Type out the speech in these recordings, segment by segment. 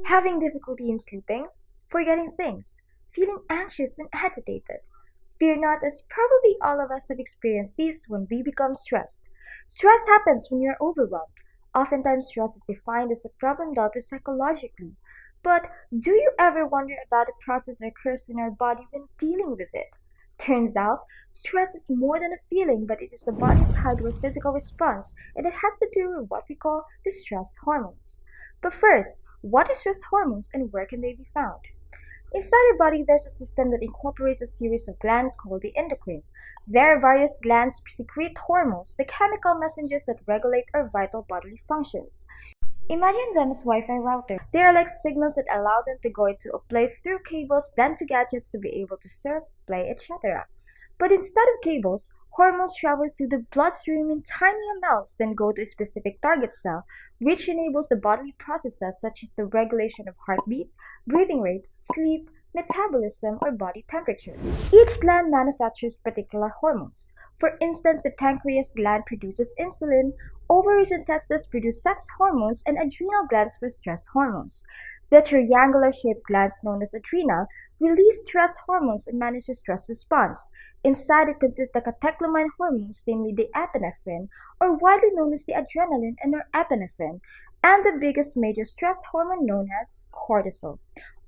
having difficulty in sleeping, forgetting things, feeling anxious and agitated. Fear not, as probably all of us have experienced this when we become stressed. Stress happens when you're overwhelmed. Oftentimes, stress is defined as a problem dealt with psychologically. But do you ever wonder about the process that occurs in our body when dealing with it? Turns out, stress is more than a feeling, but it is the body's hydrophysical response, and it has to do with what we call the stress hormones. But first, what are stress hormones and where can they be found? Inside our body, there's a system that incorporates a series of glands called the endocrine. There, various glands secrete hormones, the chemical messengers that regulate our vital bodily functions. Imagine them as Wi-Fi router. They are like signals that allow them to go into a place through cables, then to gadgets to be able to surf, play, etc. But instead of cables, hormones travel through the bloodstream in tiny amounts, then go to a specific target cell, which enables the bodily processes such as the regulation of heartbeat, breathing rate, sleep, metabolism, or body temperature. Each gland manufactures particular hormones. For instance, the pancreas gland produces insulin, ovaries and testes produce sex hormones, and adrenal glands for stress hormones. The triangular-shaped glands known as adrenal release stress hormones and manage the stress response. Inside it consists the catecholamine hormones, namely the epinephrine, or widely known as the adrenaline and norepinephrine, and the biggest major stress hormone known as cortisol.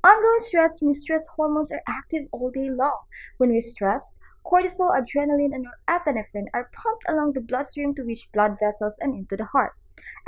Ongoing stress means stress hormones are active all day long. When we're stressed, cortisol, adrenaline, and norepinephrine are pumped along the bloodstream to reach blood vessels and into the heart.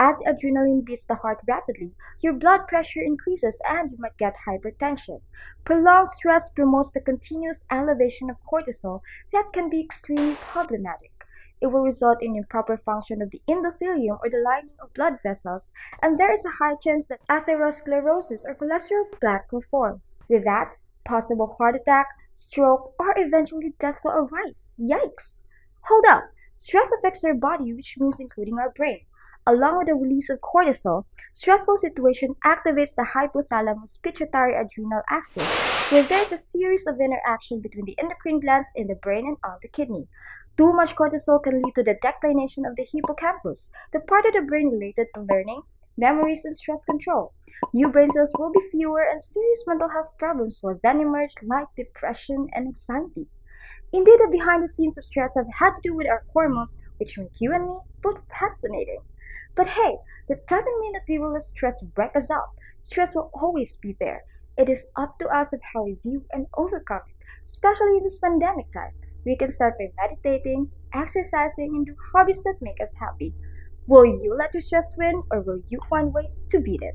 As the adrenaline beats the heart rapidly, your blood pressure increases and you might get hypertension. Prolonged stress promotes the continuous elevation of cortisol that can be extremely problematic. It will result in improper function of the endothelium or the lining of blood vessels, and there is a high chance that atherosclerosis or cholesterol plaque will form. With that, possible heart attack, stroke, or eventually death will arise. Yikes! Hold up! Stress affects our body, which means including our brain. Along with the release of cortisol, stressful situation activates the hypothalamus-pituitary-adrenal axis, where there is a series of interaction between the endocrine glands in the brain and on the kidney. Too much cortisol can lead to the declination of the hippocampus, the part of the brain related to learning, memories, and stress control. New brain cells will be fewer and serious mental health problems will then emerge like depression and anxiety. Indeed, the behind the scenes of stress have had to do with our hormones, which make you and me both fascinating. But hey, that doesn't mean that we will let stress wreck us up. Stress will always be there. It is up to us of how we view and overcome it, especially in this pandemic time. We can start by meditating, exercising, and do hobbies that make us happy. Will you let your stress win, or will you find ways to beat it?